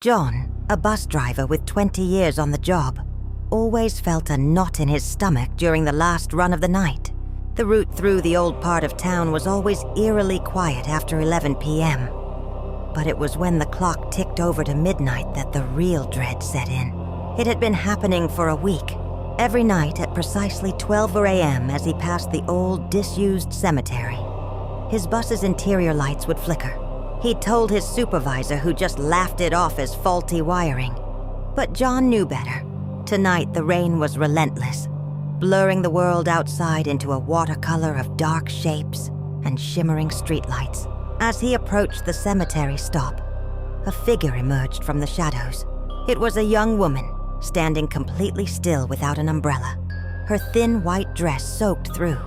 John, a bus driver with 20 years on the job, always felt a knot in his stomach during the last run of the night. The route through the old part of town was always eerily quiet after 11 p.m. But it was when the clock ticked over to midnight that the real dread set in. It had been happening for a week. Every night at precisely 12 a.m. as he passed the old, disused cemetery, his bus's interior lights would flicker. He'd told his supervisor, who just laughed it off as faulty wiring. But John knew better. Tonight, the rain was relentless, blurring the world outside into a watercolor of dark shapes and shimmering streetlights. As he approached the cemetery stop, a figure emerged from the shadows. It was a young woman, standing completely still without an umbrella. Her thin white dress soaked through.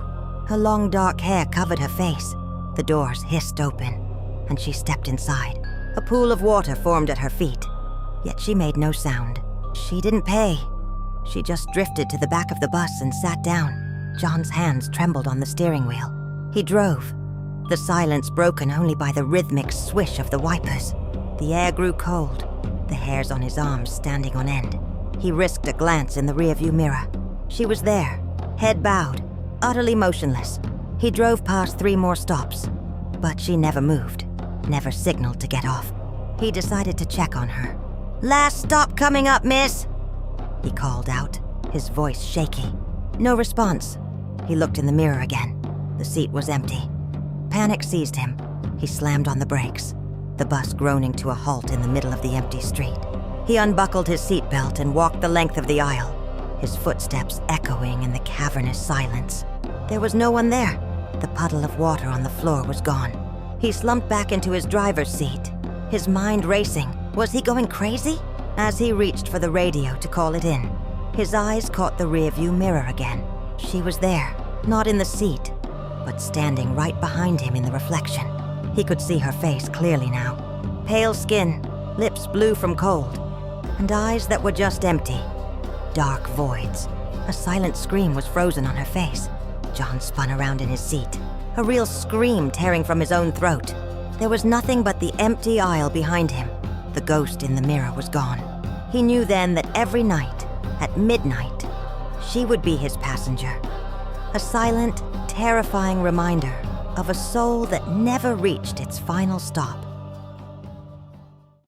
Her long dark hair covered her face. The doors hissed open, and she stepped inside. A pool of water formed at her feet, yet she made no sound. She didn't pay. She just drifted to the back of the bus and sat down. John's hands trembled on the steering wheel. He drove, the silence broken only by the rhythmic swish of the wipers. The air grew cold, the hairs on his arms standing on end. He risked a glance in the rearview mirror. She was there, head bowed, utterly motionless. He drove past 3 more stops, but she never moved, never signaled to get off. He decided to check on her. "Last stop coming up, miss," he called out, his voice shaky. No response. He looked in the mirror again. The seat was empty. Panic seized him. He slammed on the brakes, the bus groaning to a halt in the middle of the empty street. He unbuckled his seatbelt and walked the length of the aisle, his footsteps echoing in the cavernous silence. There was no one there. The puddle of water on the floor was gone. He slumped back into his driver's seat, his mind racing. Was he going crazy? As he reached for the radio to call it in, his eyes caught the rearview mirror again. She was there, not in the seat, but standing right behind him in the reflection. He could see her face clearly now. Pale skin, lips blue from cold, and eyes that were just empty. Dark voids. A silent scream was frozen on her face. John spun around in his seat, a real scream tearing from his own throat. There was nothing but the empty aisle behind him. The ghost in the mirror was gone. He knew then that every night, at midnight, she would be his passenger. A silent, terrifying reminder of a soul that never reached its final stop.